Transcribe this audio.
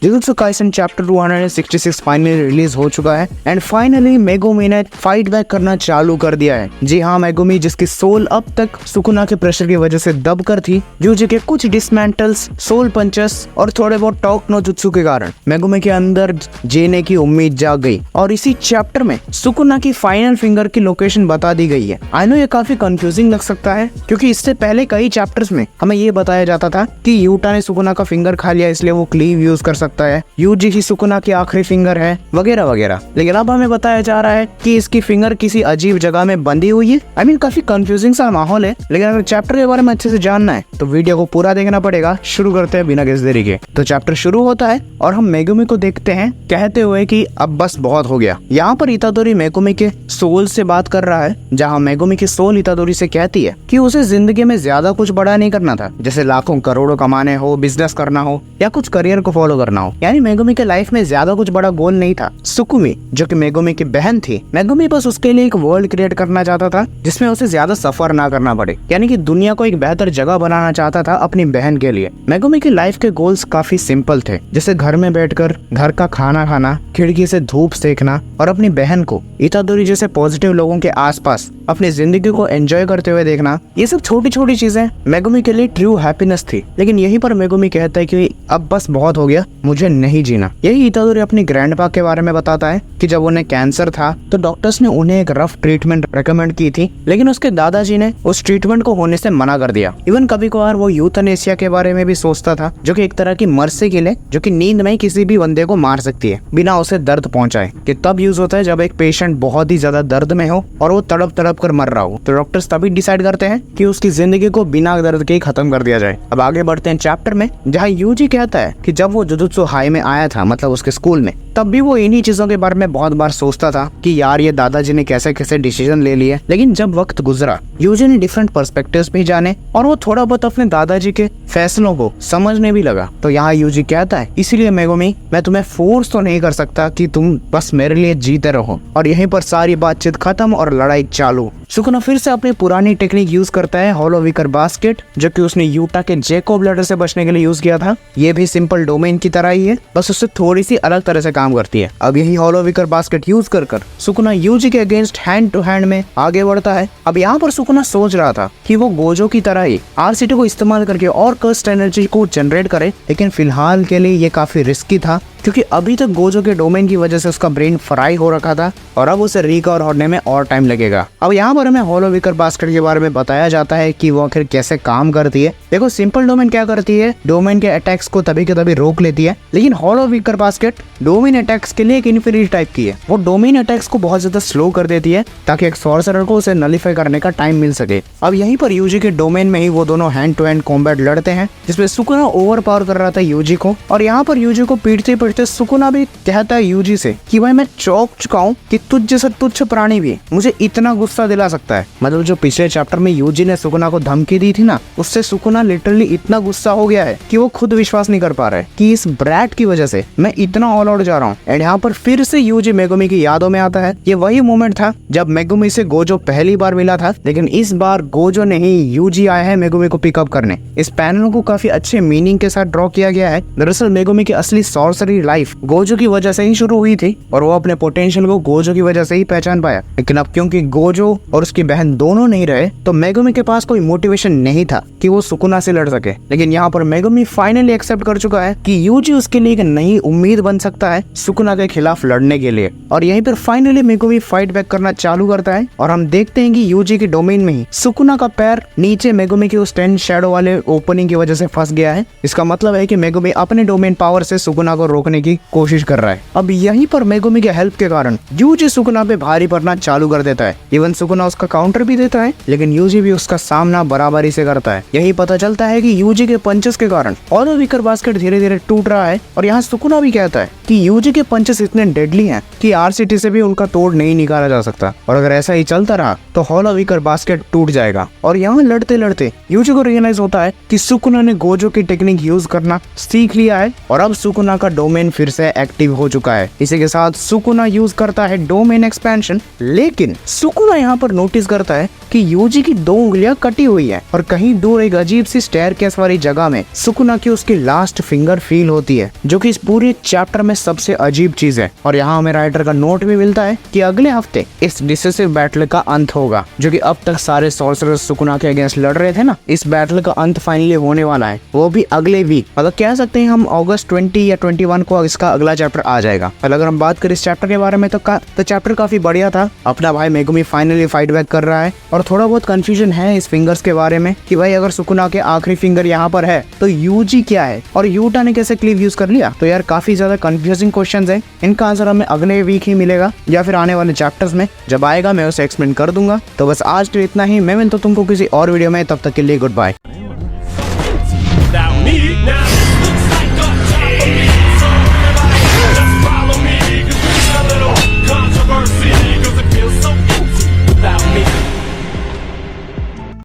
Jujutsu Kaisen chapter 266 finally release हो चुका है एंड फाइनली मेगुमी ने फाइट बैक करना चालू कर दिया है। जी हाँ, मेगुमी जिसकी सोल अब तक सुकुना के प्रेशर की वजह से दबकर थी, यूजी के कुछ डिसमेंटल्स, सोल पंचेस और थोड़े बहुत टॉक नो जुत्सु के कारण मेगुमी के अंदर जीने की उम्मीद जाग गई और इसी चैप्टर में सुकुना की फाइनल फिंगर की लोकेशन बता दी गई है। आई नो ये काफी कंफ्यूजिंग लग सकता है क्योंकि इससे पहले कई चैप्टर्स में हमें ये बताया जाता था कि यूटा ने सुकुना का फिंगर खा लिया इसलिए वो क्लीव यूज कर सकता है, यूजी ही सुकुना की आखिरी फिंगर है वगैरह वगैरह। लेकिन अब हमें बताया जा रहा है कि इसकी फिंगर किसी अजीब जगह में बंधी हुई है। आई मीन काफी कंफ्यूजिंग सा माहौल है, लेकिन अगर चैप्टर के बारे में अच्छे से जानना है तो वीडियो को पूरा देखना पड़ेगा। शुरू करते हैं बिना किसी देरी के। तो चैप्टर शुरू होता है और हम मेगुमी को देखते हैं कहते हुए कि अब बस बहुत हो गया। यहाँ पर इतादोरी मेगुमी के सोल से बात कर रहा है, जहाँ मेगुमी की सोल इतादोरी से कहती है कि उसे जिंदगी में ज्यादा कुछ बड़ा नहीं करना था, जैसे लाखों करोड़ों कमाने हो, बिजनेस करना हो या कुछ करियर को फॉलो करना हो। यानी मेगुमी के लाइफ में ज्यादा कुछ बड़ा गोल नहीं था। सुकुमी जो कि मेगुमी की बहन थी, मेगुमी बस उसके लिए एक वर्ल्ड क्रिएट करना चाहता था जिसमें उसे ज्यादा सफर ना करना पड़े, यानी कि दुनिया को एक बेहतर जगह बनाना चाहता था अपनी बहन के लिए। मेगुमी की लाइफ के गोल्स काफी सिंपल थे, जैसे घर में बैठकर घर का खाना खाना, खिड़की से धूप सेकना और अपनी बहन को इतादोरी जैसे पॉजिटिव लोगों के आसपास अपनी जिंदगी को एंजॉय करते हुए देखना। ये सब छोटी छोटी चीजें मेगुमी के लिए ट्रू हैप्पीनेस थी। लेकिन यहीं पर मेगुमी कहता है कि अब बस बहुत हो गया, मुझे नहीं जीना। यही इतादोरी अपनी ग्रैंडपा के बारे में बताता है कि जब उन्हें कैंसर था तो डॉक्टर्स ने उन्हें एक रफ ट्रीटमेंट रेकमेंड की थी, लेकिन उसके दादाजी ने उस ट्रीटमेंट को होने से मना कर दिया। इवन कभी कभार वो यूथनेसिया के बारे में भी सोचता था, जो कि एक तरह की मर्सी किल है, जो कि नींद में किसी भी बंदे को मार सकती है बिना उसे दर्द पहुंचाए। कि तब यूज होता है जब एक पेशेंट बहुत ही ज्यादा दर्द में हो और वो तड़प तड़प कर मर रहा हो, तो डॉक्टर्स तभी डिसाइड करते हैं कि उसकी जिंदगी को बिना दर्द के ही खत्म कर दिया जाए। अब आगे बढ़ते हैं चैप्टर में, जहाँ यूजी कहता है कि जब वो जुजुत्सु हाई में आया था, मतलब उसके स्कूल में, तब भी वो इन्हीं चीजों के बारे में बहुत बार सोचता था कि यार ये दादाजी ने कैसे कैसे डिसीजन ले लिए। लेकिन जब वक्त गुजरा, यूजी ने डिफरेंट पर्सपेक्टिव्स भी जाने और वो थोड़ा बहुत अपने दादाजी के फैसलों को समझने भी लगा। तो यहाँ यूजी कहता है, इसीलिए मेगुमी मैं तुम्हें फोर्स तो नहीं कर सकता कि तुम बस मेरे लिए जीते रहो। और यहीं पर सारी बातचीत खत्म और लड़ाई चालू। सुकुना फिर से अपनी पुरानी टेक्निक यूज करता है, होलो विकर बास्केट, जो कि उसने यूटा के जैकोब लैडर से बचने के लिए यूज किया था। ये भी सिंपल डोमेन की तरह ही है, बस उससे थोड़ी सी अलग तरह से काम करती है। अब यही होलो विकर बास्केट यूज कर सुकुना यूजी के अगेंस्ट हैंड टू हैंड में आगे बढ़ता है। अब यहाँ पर सुकुना सोच रहा था कि वो गोजो की तरह ही आरसीटी को इस्तेमाल करके और कर्स्ट एनर्जी को जनरेट करे, लेकिन फिलहाल के लिए ये काफी रिस्की था क्योंकि अभी तक गोजो के डोमेन की वजह से उसका ब्रेन फ्राई हो रखा था और अब उसे रिकवर होने में और टाइम लगेगा। अब यहाँ पर हमें होलो विकर बास्केट के बारे में बताया जाता है कि वो आखिर कैसे काम करती है। देखो, सिंपल डोमेन क्या करती है, डोमेन के अटैक्स को तभी के तभी रोक लेती है, लेकिन होलो विकर बास्केट डोमेन अटैक्स के लिए एक इन्फिनिटी टाइप की है। वो डोमेन अटैक्स को बहुत ज्यादा स्लो कर देती है ताकि एक सॉर्सरर को उसे नलिफाई करने का टाइम मिल सके। अब यहीं पर यूजी के डोमेन में ही वो दोनों हैंड टू हैंड कॉम्बैट लड़ते हैं, जिसमें सुकुना ओवर पावर कर रहा था यूजी को। और यहाँ पर यूजी को पीटते पीटते सुकुना भी कहता है यूजी से कि भाई मैं चौंक चुका हूँ कि तुझ जैसा तुच्छ प्राणी भी मुझे इतना गुस्सा दिला सकता है। मतलब जो पिछले चैप्टर में यूजी ने सुकुना को धमकी दी थी ना, उससे सुकुना लिटरली इतना गुस्सा हो गया है कि वो खुद विश्वास नहीं कर पा रहा है कि इस ब्रैट की वजह से मैं इतना ऑल आउट जा रहा हूँ। एंड यहाँ पर फिर से यूजी मेगुमी की यादों में आता है। ये वही मोमेंट था जब मेगुमी से गोजो पहली बार मिला था, लेकिन इस बार गोजो ने ही यूजी आया है मेगुमी को पिकअप करने। इस पैनल को काफी अच्छे मीनिंग के साथ ड्रॉ किया गया है। दरअसल मेगुमी की असली सॉर्सरी लाइफ गोजो की वजह से ही शुरू हुई थी और वो अपने पोटेंशियल को गोजो की वजह से ही पहचान पाया। लेकिन अब क्योंकि गोजो और उसकी बहन दोनों नहीं रहे, तो मेगुमी के पास कोई मोटिवेशन नहीं था कि वो सुकुना से लड़ सके। लेकिन यहाँ पर मेगुमी फाइनली एक्सेप्ट कर चुका है कि यूजी उसके लिए एक नई उम्मीद बन सकता है सुकुना के खिलाफ लड़ने के लिए। और यहीं पर फाइनली मेगुमी फाइट बैक करना चालू करता है और हम देखते हैं कि यूजी के डोमेन में ही सुकुना का पैर नीचे मेगुमी की उस 10 शैडो वाले ओपनिंग की वजह से फंस गया है। इसका मतलब है कि मेगुमी अपने डोमेन पावर से सुकुना को रोकने की कोशिश कर रहा है। अब यहीं पर मेगुमी के हेल्प के कारण यूजी सुकुना पे भारी पड़ना चालू कर देता है। इवन सुकुना उसका काउंटर भी देता है, लेकिन यूजी भी उसका सामना बराबरी से करता है। यही पता चलता है कि यूजी के पंचेस के कारण होलो विकर बास्केट धीरे धीरे टूट रहा है। और यहाँ सुकुना भी कहता है कि यूजी के पंचेस इतने डेडली हैं कि आरसीटी से भी उनका तोड़ नहीं निकाला जा सकता, और अगर ऐसा ही चलता रहा तो होलो विकर बास्केट टूट जाएगा। और यहाँ लड़ते लड़ते यूजी को रियलाइज होता है कि सुकुना ने गोजो की टेक्निक यूज करना सीख लिया है और अब सुकुना का डोमेन डोमेन फिर से एक्टिव हो चुका है। इसी के साथ सुकुना यूज करता है डोमेन एक्सपेंशन, लेकिन सुकुना यहाँ पर नोटिस करता है कि यूजी की 2 उंगलियां कटी हुई है और कहीं दूर एक अजीब सी स्टेयरकेस वाली जगह में सुकुना की उसकी लास्ट फिंगर फील होती है, जो कि इस पूरे चैप्टर में सबसे अजीब चीज है। और यहाँ हमें राइटर का नोट भी मिलता है कि अगले हफ्ते इस डिसिसिव बैटल का अंत होगा, जो कि अब तक सारे सॉर्सरर्स सुकुना के अगेंस्ट लड़ रहे थे ना, इस बैटल का अंत फाइनली होने वाला है, वो भी अगले वीक। मतलब कह सकते हैं हम अगस्त 20 या 21 को इसका अगला चैप्टर आ जाएगा। और अगर हम बात करें इस चैप्टर के बारे में तो चैप्टर काफी बढ़िया था। अपना भाई मेगुमी फाइनली फाइट बैक कर रहा है और थोड़ा बहुत कंफ्यूजन है इस फिंगर्स के बारे में कि भाई अगर सुकुना के आखिरी फिंगर यहाँ पर है तो यूजी क्या है और यूटा ने कैसे क्लीव यूज कर लिया। तो यार काफी ज्यादा कंफ्यूजिंग क्वेश्चंस है, इनका आंसर हमें अगले वीक ही मिलेगा या फिर आने वाले चैप्टर्स में जब आएगा मैं उसे एक्सप्लेन कर दूंगा। तो बस आज के लिए इतना ही, मैं मिलता हूं तुमको किसी और वीडियो में, तब तक के लिए गुड बाय।